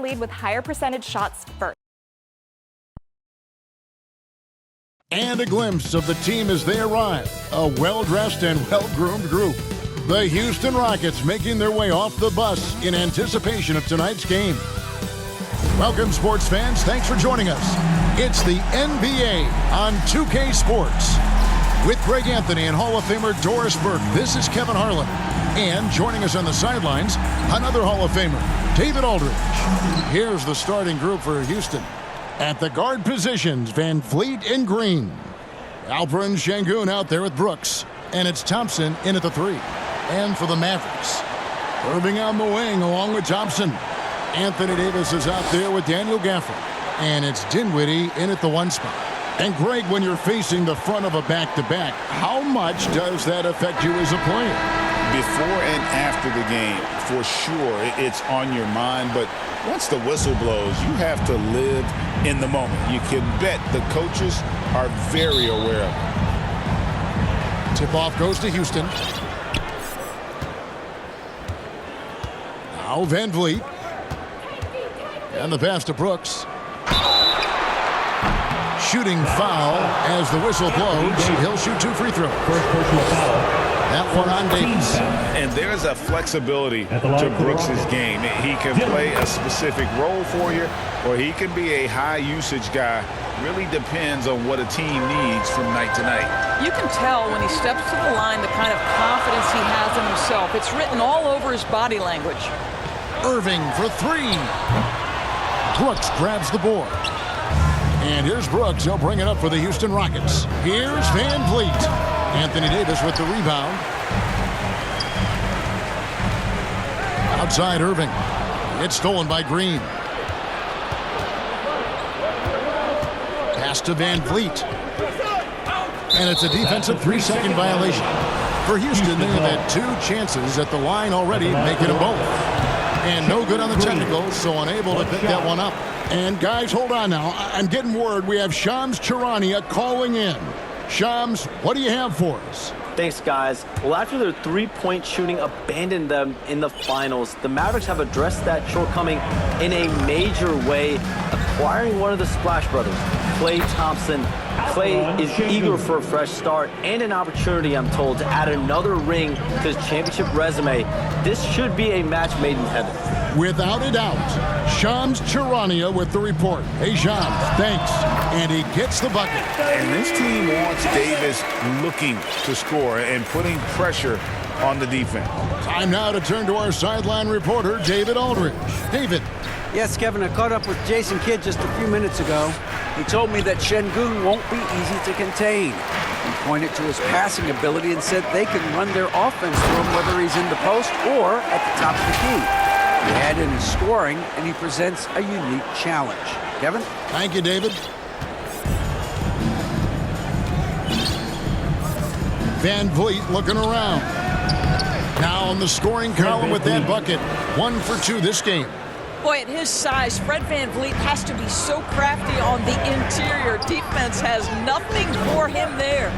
lead with higher percentage shots first. And a glimpse of the team as they arrive. A well-dressed and well-groomed group. The Houston Rockets making their way off the bus in anticipation of tonight's game. Welcome, sports fans. Thanks for joining us. It's the NBA on 2K Sports. With Greg Anthony and Hall of Famer Doris Burke, this is Kevin Harlan. And joining us on the sidelines, another Hall of Famer, David Aldridge. Here's the starting group for Houston. At the guard positions, Van Vliet and Green. Alperen Sengun out there with Brooks. And it's Thompson in at the 3. And for the Mavericks, Irving on the wing along with Thompson. Anthony Davis is out there with Daniel Gafford. And it's Dinwiddie in at the 1 spot. And Greg, when you're facing the front of a back-to-back, how much does that affect you as a player? Before and after the game, for sure, it's on your mind. But once the whistle blows, you have to live in the moment. You can bet the coaches are very aware of it. Tip-off goes to Houston. Now Van Vliet. And the pass to Brooks. Shooting foul as the whistle blows. He'll shoot 2 free throws. First personal foul. That one on Davis. And there's a flexibility to Brooks' game. He can play a specific role for you, or he can be a high-usage guy. Really depends on what a team needs from night to night. You can tell when he steps to the line the kind of confidence he has in himself. It's written all over his body language. Irving for 3. Brooks grabs the board. And here's Brooks. He'll bring it up for the Houston Rockets. Here's Van Vliet. Anthony Davis with the rebound. Outside Irving. It's stolen by Green. Pass to Van Vliet. And it's a defensive 3-second violation. For Houston, they have had 2 chances at the line already, making them both. And no good on the technicals, so unable to pick that one up. And guys, hold on now. I'm getting word we have Shams Charania calling in. Shams, what do you have for us? Thanks, guys. Well, after their 3-point shooting abandoned them in the finals, the Mavericks have addressed that shortcoming in a major way, acquiring one of the Splash Brothers, Klay Thompson. Klay is eager for a fresh start and an opportunity, I'm told, to add another ring to his championship resume. This should be a match made in heaven. Without a doubt, Shams Charania with the report. Hey, Shams, thanks. And he gets the bucket. And this team wants Davis looking to score and putting pressure on the defense. Time now to turn to our sideline reporter, David Aldridge. David. Yes, Kevin, I caught up with Jason Kidd just a few minutes ago. He told me that Sengun won't be easy to contain. He pointed to his passing ability and said they can run their offense through him whether he's in the post or at the top of the key. He added in his scoring, and he presents a unique challenge. Kevin? Thank you, David. Van Vliet looking around. Now on the scoring column with that bucket. 1 for 2 this game. Boy, at his size, Fred Van Vliet has to be so crafty on the interior. Defense has nothing for him there.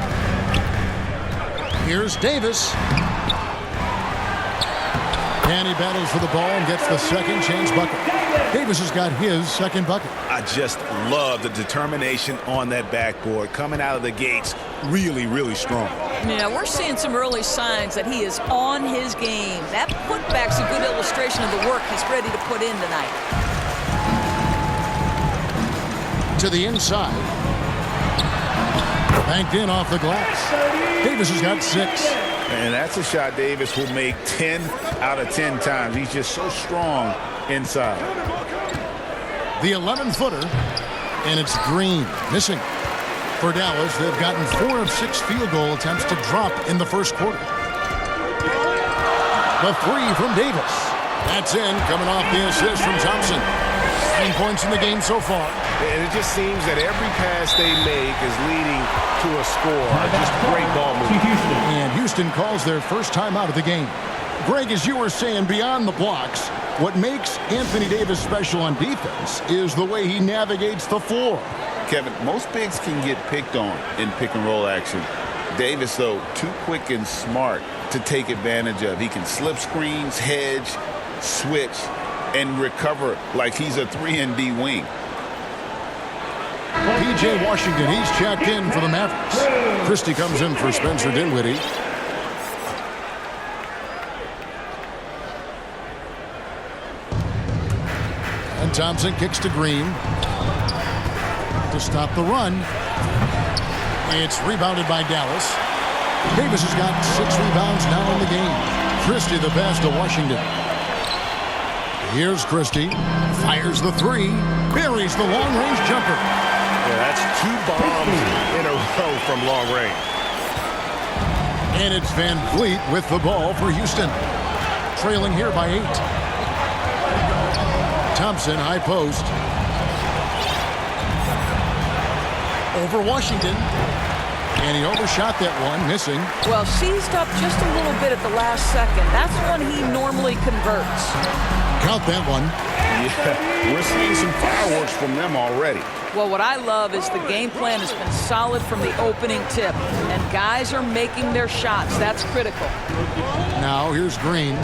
Here's Davis. And he battles for the ball and gets the second chance bucket. Davis has got his second bucket. I just love the determination on that backboard. Coming out of the gates, really, really strong. Yeah, we're seeing some early signs that he is on his game. That putback's a good illustration of the work he's ready to put in tonight. To the inside. Banked in off the glass. Davis has got 6. And that's a shot Davis will make 10 out of 10 times. He's just so strong inside. The 11-footer, and it's Green missing. For Dallas, they've gotten 4 of 6 field goal attempts to drop in the first quarter. The 3 from Davis. That's in, coming off the assist from Thompson. 9 points in the game so far. And it just seems that every pass they make is leading to a score. Just great ball movement. And Houston calls their first time out of the game. Greg, as you were saying, beyond the blocks, what makes Anthony Davis special on defense is the way he navigates the floor. Kevin, most bigs can get picked on in pick-and-roll action. Davis, though, too quick and smart to take advantage of. He can slip screens, hedge, switch. and recover like he's a 3-and-D wing. P.J. Washington, he's checked in for the Mavericks. Christie comes in for Spencer Dinwiddie. And Thompson kicks to Green to stop the run. It's rebounded by Dallas. Davis has got 6 rebounds now in the game. Christie the pass to Washington. Here's Christie. Fires the 3. Buries the long-range jumper. Yeah, that's 2 bombs in a row from long range. And it's Van Vliet with the ball for Houston. Trailing here by 8. Thompson, high post. Over Washington. And he overshot that one, missing. Well, seized up just a little bit at the last second. That's when he normally converts. Count that one. Yeah, we're seeing some fireworks from them already. Well, what I love is the game plan has been solid from the opening tip, and guys are making their shots. That's critical. Now here's Green.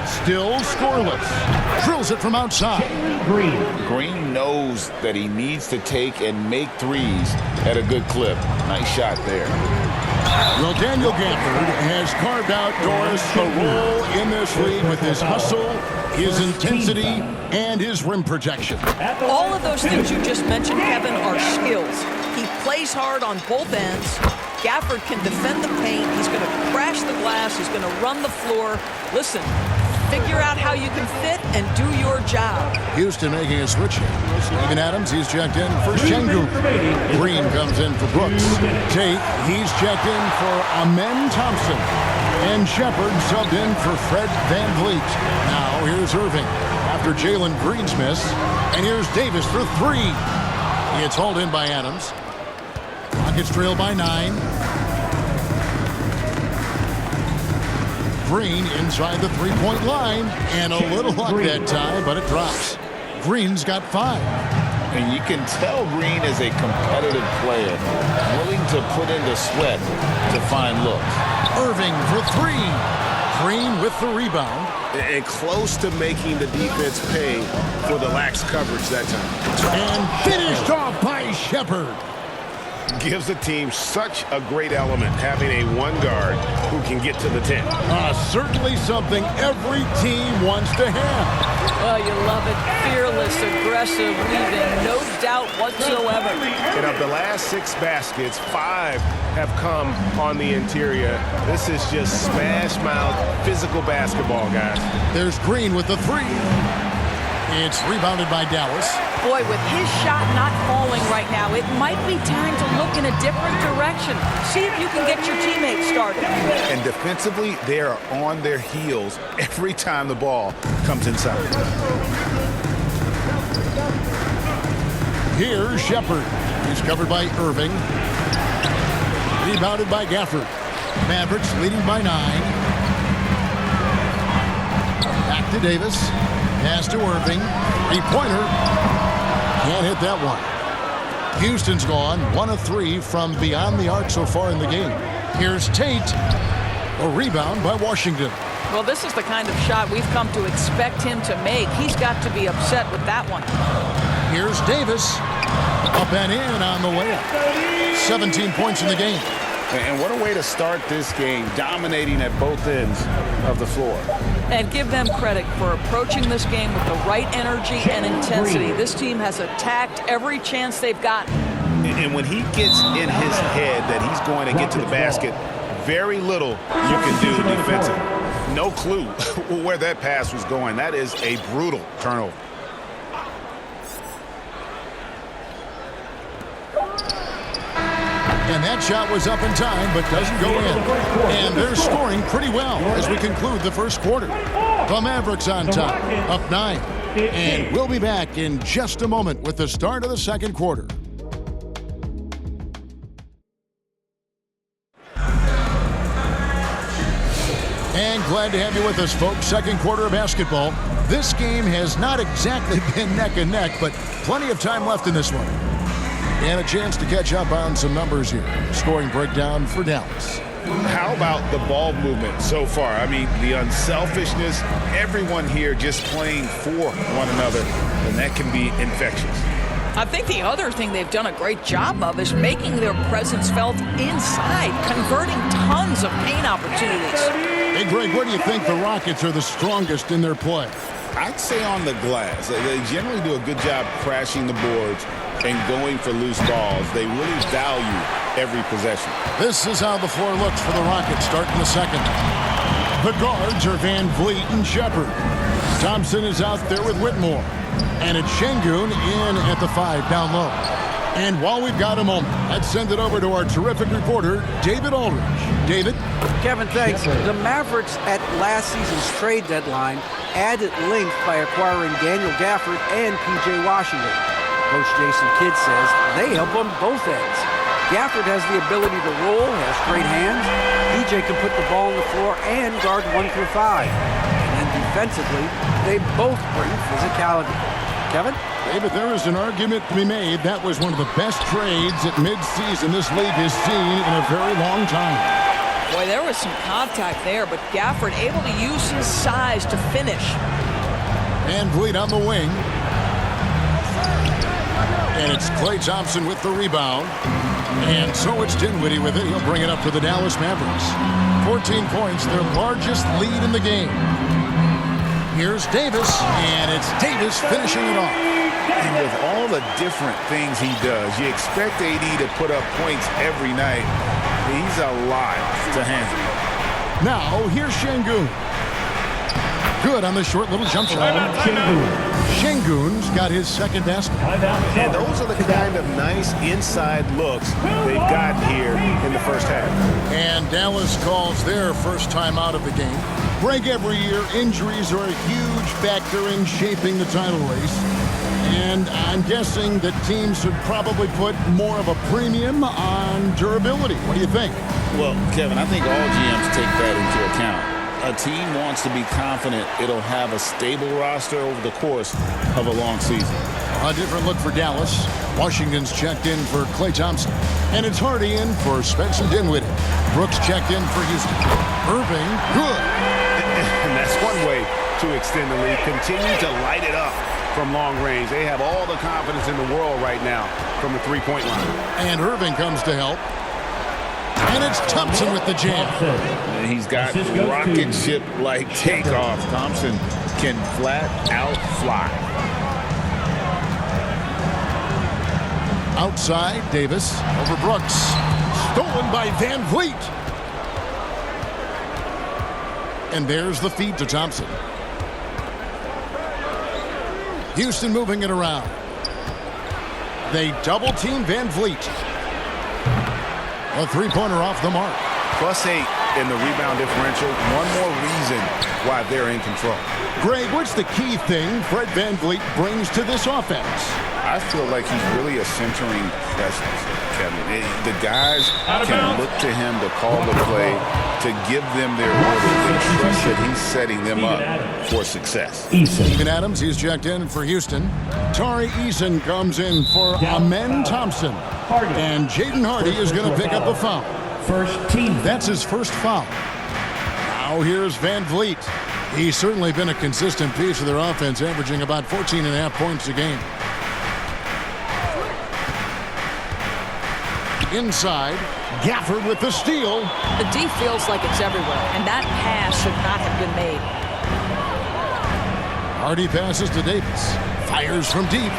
Still scoreless. Drills it from outside. Green knows that he needs to take and make threes at a good clip. Nice shot there. Well, Daniel Gafford has carved out Doris a role in this league with his hustle, his intensity, and his rim protection. All of those things you just mentioned, Kevin, are skills. He plays hard on both ends. Gafford can defend the paint. He's going to crash the glass. He's going to run the floor. Listen, figure out how you can fit and do your job. Houston making a switch here. Steven Adams, he's checked in for Şengün. Green comes in for Brooks. Tate, he's checked in for Amen Thompson. And Shepard subbed in for Fred Van Vliet. Now here's Irving after Jalen Green's miss. And here's Davis for 3. It's hauled in by Adams. Rockets trail by 9. Green inside the three-point line. And a little luck that time, but it drops. Green's got 5. And you can tell Green is a competitive player, willing to put in the sweat to find looks. Irving for 3. Green with the rebound. And close to making the defense pay for the lax coverage that time. And finished off by Shepard. Gives the team such a great element having a 1 guard who can get to the 10. Certainly something every team wants to have. Oh, you love it. Fearless, aggressive, leaving no doubt whatsoever. And of the last 6 baskets, 5 have come on the interior. This is just smash mouth physical basketball, guys. There's Green with the 3. It's rebounded by Dallas. Boy, with his shot not falling right now, it might be time to look in a different direction. See if you can get your teammates started. And defensively, they are on their heels every time the ball comes inside. Here's Shepard. He's covered by Irving. Rebounded by Gafford. Mavericks leading by 9. Back to Davis. Pass to Irving. 3-pointer. Can't hit that one. Houston's gone 1 of 3 from beyond the arc so far in the game. Here's Tate. A rebound by Washington. Well, this is the kind of shot we've come to expect him to make. He's got to be upset with that one. Here's Davis. Up and in on the layup. 17 points in the game. And what a way to start this game, dominating at both ends of the floor. And give them credit for approaching this game with the right energy and intensity. This team has attacked every chance they've gotten. And when he gets in his head that he's going to get to the basket, very little you can do defensively. No clue where that pass was going. That is a brutal turnover. And that shot was up in time, but doesn't go in. And they're scoring pretty well as we conclude the first quarter. The Mavericks on top, up 9. And we'll be back in just a moment with the start of the second quarter. And glad to have you with us, folks. Second quarter of basketball. This game has not exactly been neck and neck, but plenty of time left in this one. And a chance to catch up on some numbers here. Scoring breakdown for Dallas. how about the ball movement so far? I mean, the unselfishness, everyone here just playing for one another, and that can be infectious. I think the other thing they've done a great job of is making their presence felt inside, converting tons of paint opportunities. Hey, Greg, where do you think the Rockets are the strongest in their play? I'd say on the glass. They generally do a good job crashing the boards and going for loose balls. They really value every possession. This is how the floor looks for the Rockets starting the second. The guards are Van Vliet and Shepard. Thompson is out there with Whitmore. And it's Şengün in at the 5 down low. And while we've got a moment, let's send it over to our terrific reporter, David Aldridge. David? Kevin, thanks. The Mavericks at last season's trade deadline added length by acquiring Daniel Gafford and P.J. Washington. Coach Jason Kidd says they help on both ends. Gafford has the ability to roll, has great hands. P.J. can put the ball on the floor and guard 1 through 5. And defensively, they both bring physicality. Kevin? David, there is an argument to be made. That was one of the best trades at midseason this league has seen in a very long time. Boy, there was some contact there, but Gafford able to use his size to finish. Van Vliet on the wing. And it's Klay Thompson with the rebound. And so it's Dinwiddie with it. He'll bring it up to the Dallas Mavericks. 14 points, their largest lead in the game. Here's Davis, and it's Davis finishing it off. And with all the different things he does, you expect AD to put up points every night. He's a lot to handle. Now, here's Şengün. Good on the short little jump shot. Şengün's got his second basket. And those are the kind of nice inside looks they've gotten here in the first half. And Dallas calls their first time out of the game. Greg, every year, injuries are a huge factor in shaping the title race. And I'm guessing that teams should probably put more of a premium on durability. What do you think? Well, Kevin, I think all GMs take that into account. A team wants to be confident it'll have a stable roster over the course of a long season. A different look for Dallas. Washington's checked in for Klay Thompson. And it's Hardy in for Spencer Dinwiddie. Brooks checked in for Houston. Irving, good. And that's one way to extend the lead. Continue to light it up from long range. They have all the confidence in the world right now from the three-point line. And Irving comes to help. And it's Thompson with the jam. He's got rocket ship-like takeoff. Thompson can flat out fly. Outside, Davis over Brooks. Stolen by Van Vliet. And there's the feed to Thompson. Houston moving it around. They double-team Van Vliet. A three-pointer off the mark. +8 in the rebound differential. One more reason why they're in control. Greg, what's the key thing Fred Van Vliet brings to this offense? I feel like he's really a centering presence, Kevin. The guys can look to him to call the play, to give them their orders. They trust that he's setting them up for success. Steven Adams, he's checked in for Houston. Tari Eason comes in for Amen Thompson. And Jaden Hardy is going to pick up the foul. First team. That's his first foul. Now here's Van Vliet. He's certainly been a consistent piece of their offense, averaging about 14.5 points a game. Inside, Gafford with the steal. The D feels like it's everywhere, and that pass should not have been made. Hardy passes to Davis. Fires from deep.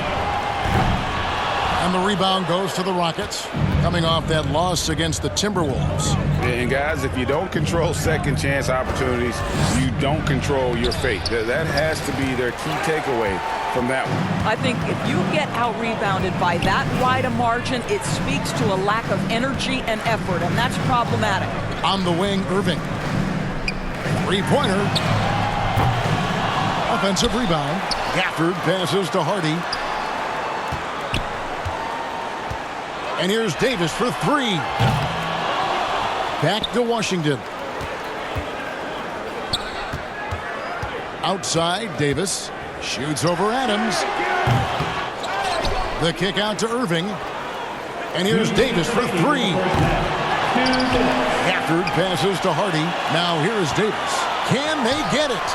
And the rebound goes to the Rockets, coming off that loss against the Timberwolves. And guys, if you don't control second chance opportunities, you don't control your fate. That has to be their key takeaway from that one. I think if you get out-rebounded by that wide a margin, it speaks to a lack of energy and effort, and that's problematic. On the wing, Irving. Three-pointer. Offensive rebound. Gafford passes to Hardy. And here's Davis for three. Back to Washington. Outside, Davis shoots over Adams. The kick out to Irving. And here's Davis for three. Gafford passes to Hardy. Now here is Davis. Can they get it?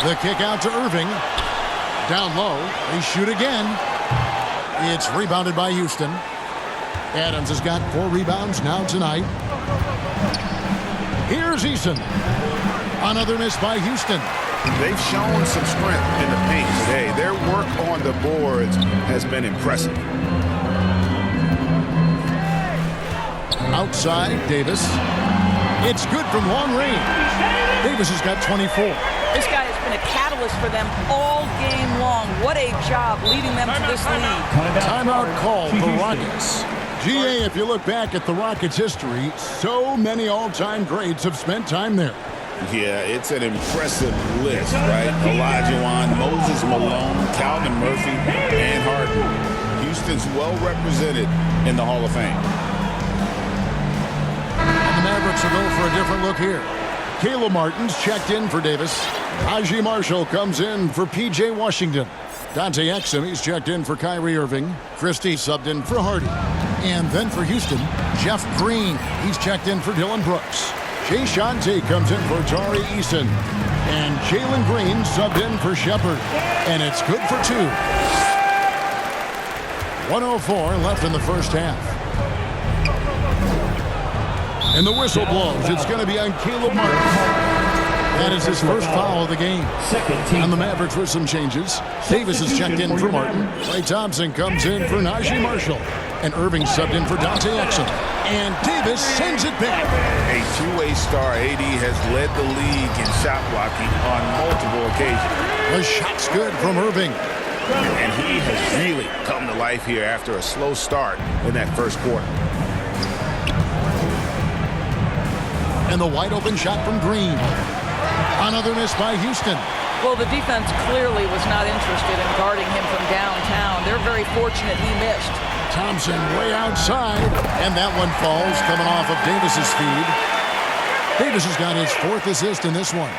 The kick out to Irving. Down low. They shoot again. It's rebounded by Houston. Adams has got 4 rebounds now tonight. Here's Eason. Another miss by Houston. They've shown some strength in the paint today. Their work on the boards has been impressive. Outside, Davis. It's good from long range. Davis has got 24. This guy has been a catalyst for them all game long. What a job leading them to this lead. Timeout call for Rockets. GA, if you look back at the Rockets' history, so many all-time greats have spent time there. Yeah, it's an impressive list, right? Olajuwon, Moses Malone, Calvin Murphy, and Harden. Houston's well represented in the Hall of Fame. And the Mavericks will go for a different look here. Caleb Martin's checked in for Davis. Najee Marshall comes in for P.J. Washington. Dante Exum, he's checked in for Kyrie Irving. Christie subbed in for Hardy. And then for Houston, Jeff Green. He's checked in for Dylan Brooks. Jay Shante comes in for Tari Eason. And Jalen Green subbed in for Shepard. And it's good for 2. 1:04 left in the first half. And the whistle blows. It's going to be on Caleb Martin. That is his first foul of the game. And the Mavericks with some changes. Davis is checked in for Martin. Klay Thompson comes in for Najee Marshall. And Irving subbed in for Dante Exum. And Davis sends it back. A two-way star, AD has led the league in shot blocking on multiple occasions. The shot's good from Irving. And he has really come to life here after a slow start in that first quarter. And the wide open shot from Green. Another miss by Houston. Well, the defense clearly was not interested in guarding him from downtown. They're very fortunate he missed. Thompson way outside, and that one falls coming off of Davis's feed. Davis has got his 4th assist in this one.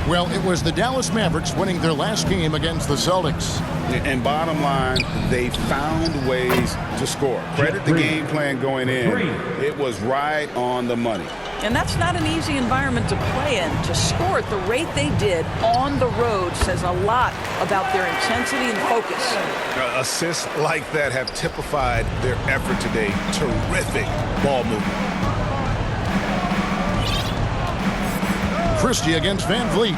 Well, it was the Dallas Mavericks winning their last game against the Celtics. And bottom line, they found ways to score. Credit the game plan going in. It was right on the money. And that's not an easy environment to play in. To score at the rate they did on the road says a lot about their intensity and focus. Assists like that have typified their effort today. Terrific ball movement. Christie against Van Vliet.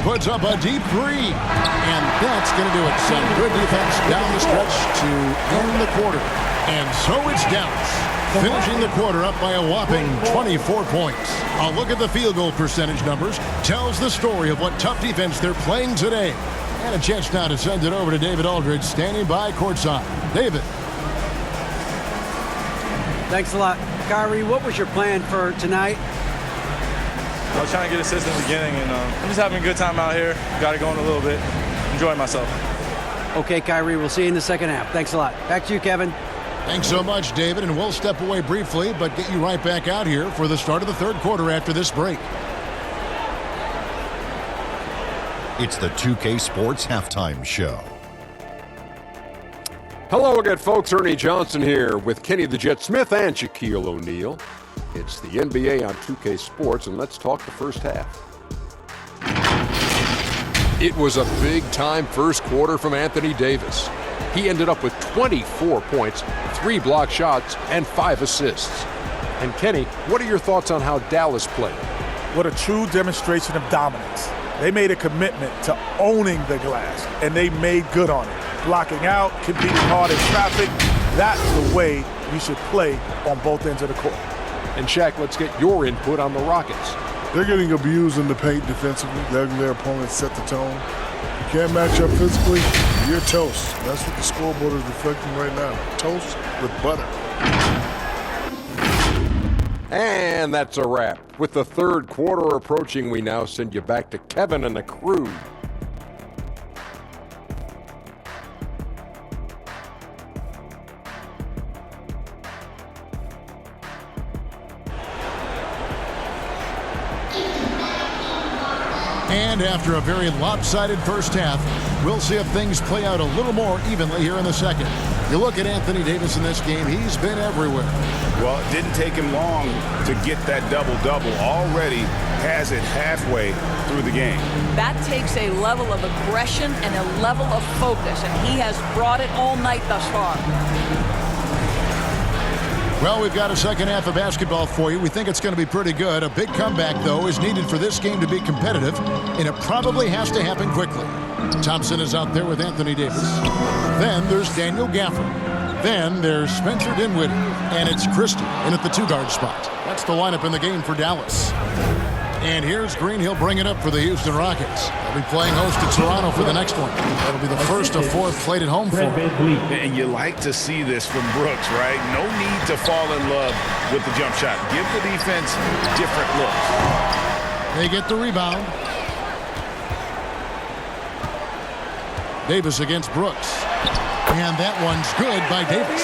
Puts up a deep 3. And that's going to do it. Some good defense down the stretch to end the quarter. And so it's Dallas, finishing the quarter up by a whopping 24 points. A look at the field goal percentage numbers tells the story of what tough defense they're playing today. And a chance now to send it over to David Aldridge, standing by courtside. David. Thanks a lot. Kyrie, what was your plan for tonight? I was trying to get assists in the beginning, and I'm just having a good time out here. Got it going a little bit. Enjoying myself. Okay, Kyrie, we'll see you in the second half. Thanks a lot. Back to you, Kevin. Thanks so much, David, and we'll step away briefly, but get you right back out here for the start of the third quarter after this break. It's the 2K Sports Halftime Show. Hello again, folks. Ernie Johnson here with Kenny the Jet Smith and Shaquille O'Neal. It's the NBA on 2K Sports, and let's talk the first half. It was a big-time first quarter from Anthony Davis. He ended up with 24 points, 3 block shots, and 5 assists. And Kenny, what are your thoughts on how Dallas played? What a true demonstration of dominance. They made a commitment to owning the glass, and they made good on it. Blocking out, competing hard in traffic, that's the way you should play on both ends of the court. And Shaq, let's get your input on the Rockets. They're getting abused in the paint defensively, letting their opponents set the tone. You can't match up physically, you're toast. That's what the scoreboard is reflecting right now. Toast with butter. And that's a wrap. With the third quarter approaching, we now send you back to Kevin and the crew. And after a very lopsided first half, we'll see if things play out a little more evenly here in the second. You look at Anthony Davis in this game, he's been everywhere. Well, it didn't take him long to get that double-double. Already has it halfway through the game. That takes a level of aggression and a level of focus, and he has brought it all night thus far. Well, we've got a second half of basketball for you. We think it's going to be pretty good. A big comeback, though, is needed for this game to be competitive, and it probably has to happen quickly. Thompson is out there with Anthony Davis. Then there's Daniel Gafford. Then there's Spencer Dinwiddie, and it's Christie in at the two-guard spot. That's the lineup in the game for Dallas. And here's Green. He'll bring it up for the Houston Rockets. They'll be playing host to Toronto for the next one. That'll be the first of four played at home for them. And you like to see this from Brooks, right? No need to fall in love with the jump shot. Give the defense different looks. They get the rebound. Davis against Brooks. And that one's good by Davis.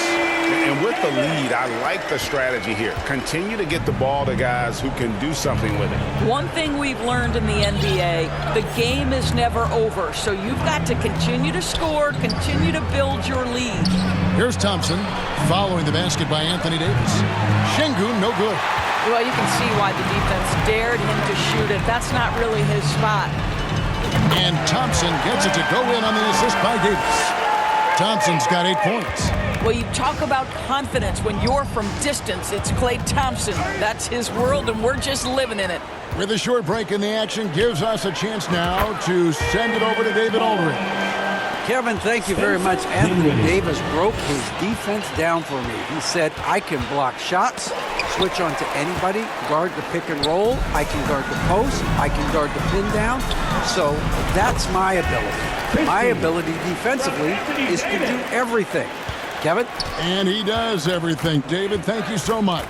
And with the lead, I like the strategy here. Continue to get the ball to guys who can do something with it. One thing we've learned in the NBA, the game is never over. So you've got to continue to score, continue to build your lead. Here's Thompson following the basket by Anthony Davis. Şengün, no good. Well, you can see why the defense dared him to shoot it. That's not really his spot. And Thompson gets it to go in on the assist by Davis. Thompson's got 8 points. Well, you talk about confidence when you're from distance. It's Klay Thompson. That's his world, and we're just living in it. With a short break in the action, gives us a chance now to send it over to David Aldridge. Kevin, thank you very much. Anthony Davis broke his defense down for me. He said, I can block shots, switch on to anybody, guard the pick and roll, I can guard the post, I can guard the pin down. So that's my ability. My ability defensively is to do everything. Kevin? And he does everything. David, thank you so much.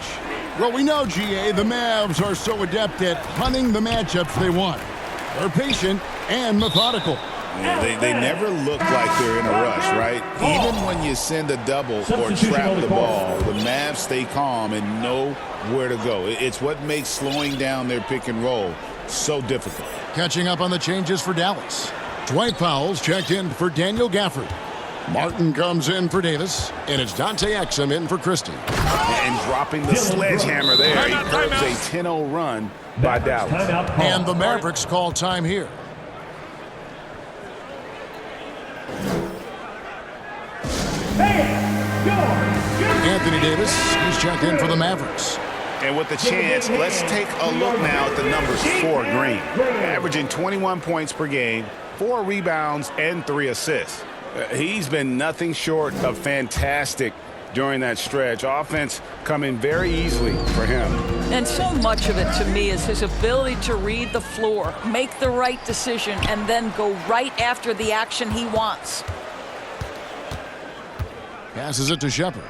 Well, we know, GA, the Mavs are so adept at punting the matchups they want. They're patient and methodical. Yeah, they never look like they're in a rush, right? Even when you send a double or trap the ball, the Mavs stay calm and know where to go. It's what makes slowing down their pick and roll so difficult. Catching up on the changes for Dallas. Dwight Powell's checked in for Daniel Gafford. Martin comes in for Davis, and it's Dante Exum in for Christie. And dropping the sledgehammer there, he curves a 10-0 run by Dallas. And the Mavericks call time here. Anthony Davis, he's checked in for the Mavericks. And with the chance, let's take a look now at the numbers for Green. Averaging 21 points per game, 4 rebounds, and 3 assists. He's been nothing short of fantastic during that stretch. Offense coming very easily for him. And so much of it to me is his ability to read the floor, make the right decision, and then go right after the action he wants. Passes it to Shepard.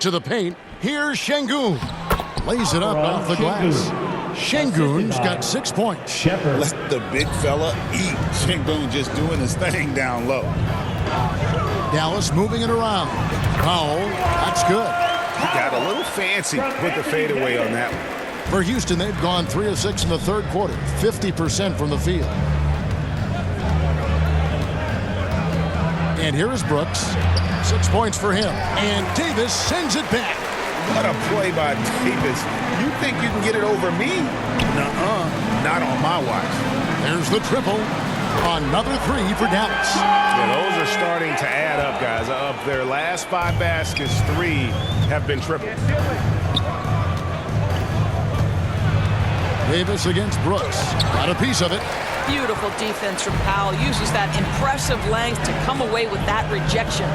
To the paint. Here's Şengün. Lays it up off the glass. Şengün's got 6 points. Let the big fella eat. Şengün just doing his thing down low. Dallas moving it around. Powell, that's good. He got a little fancy with the fadeaway on that one. For Houston, they've gone 3 of 6 in the third quarter, 50% from the field. And here is Brooks. 6 points for him. And Davis sends it back. What a play by Davis. You think you can get it over me? Nuh-uh. Not on my watch. There's the triple. Another 3 for Dallas. Yeah, those are starting to add up, guys. Of their last 5 baskets, 3 have been tripled. Davis against Brooks. Got a piece of it. Beautiful defense from Powell. Uses that impressive length to come away with that rejection.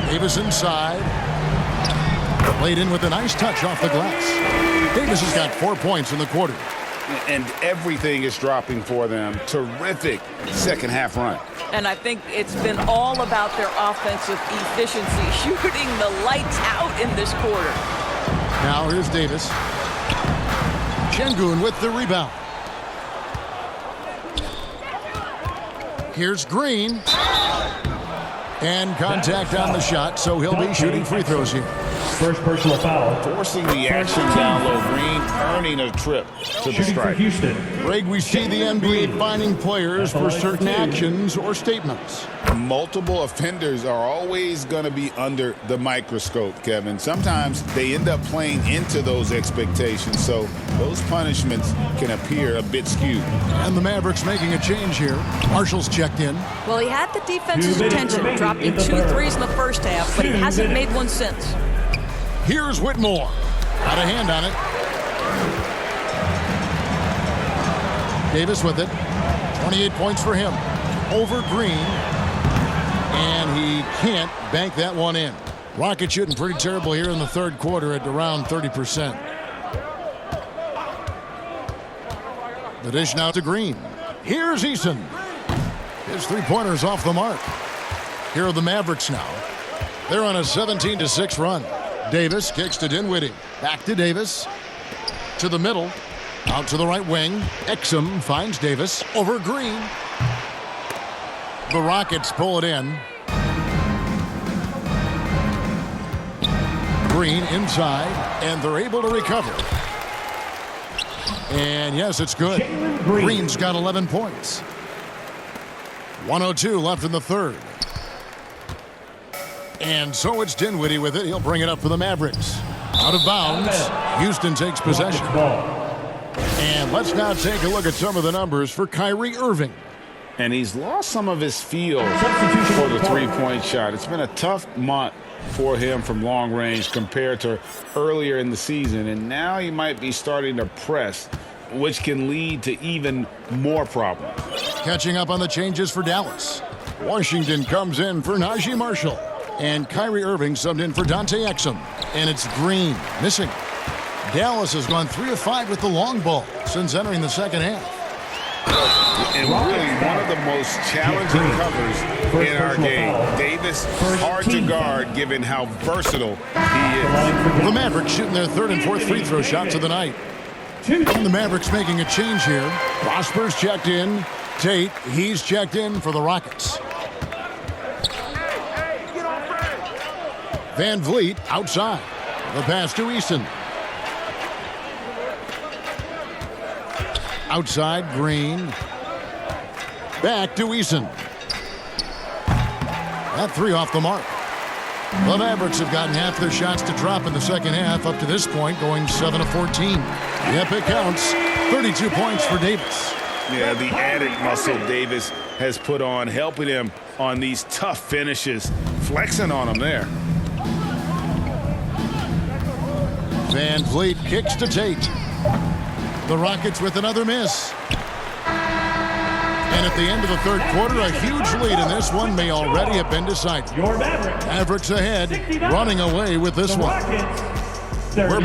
Davis inside. Played in with a nice touch off the glass. Davis has got 4 points in the quarter. And everything is dropping for them. Terrific second half run. And I think it's been all about their offensive efficiency, shooting the lights out in this quarter. Now here's Davis. Şengün with the rebound. Here's Green. And contact on the shot, so he'll be shooting free throws here. First personal foul. Forcing the action down low. Green earning a trip to the strike. Greg, we see the NBA finding players for certain actions or statements. Multiple offenders are always going to be under the microscope, Kevin. Sometimes they end up playing into those expectations, so those punishments can appear a bit skewed. And the Mavericks making a change here. Marshall's checked in. Well, he had the defense's attention, dropping 2 threes in the first half, but he hasn't made one since. Here's Whitmore. Got a hand on it. Davis with it. 28 points for him. Over Green. And he can't bank that one in. Rockets shooting pretty terrible here in the third quarter at around 30%. The dish now to Green. Here's Eason. His three-pointer's off the mark. Here are the Mavericks now. They're on a 17-6 run. Davis kicks to Dinwiddie. Back to Davis. To the middle. Out to the right wing. Exum finds Davis. Over Green. The Rockets pull it in. Green inside, and they're able to recover. And yes, it's good. Green's got 11 points. 1:02 left in the third. And so it's Dinwiddie with it. He'll bring it up for the Mavericks. Out of bounds. Houston takes possession. And let's now take a look at some of the numbers for Kyrie Irving. And he's lost some of his feel for the three-point shot. It's been a tough month for him from long range compared to earlier in the season. And now he might be starting to press, which can lead to even more problems. Catching up on the changes for Dallas. Washington comes in for Najee Marshall. And Kyrie Irving subbed in for Dante Exum. And it's Green missing. Dallas has gone 3 of 5 with the long ball since entering the second half. And really one of the most challenging covers in our game. Davis, hard to guard given how versatile he is. The Mavericks shooting their third and fourth free throw shots of the night. And the Mavericks making a change here. Prosper's checked in. Tate, he's checked in for the Rockets. Van Vliet outside. The pass to Eason. Outside, Green. Back to Eason. That three off the mark. The Mavericks have gotten half their shots to drop in the second half up to this point, going 7 of 14. Yep, it counts. 32 points for Davis. Yeah, the added muscle Davis has put on, helping him on these tough finishes. Flexing on him there. Van Vliet kicks to Tate. The Rockets with another miss. And at the end of the third quarter, a huge lead in this one may already have been decided. Your Mavericks. Mavericks ahead, running away with this one. We're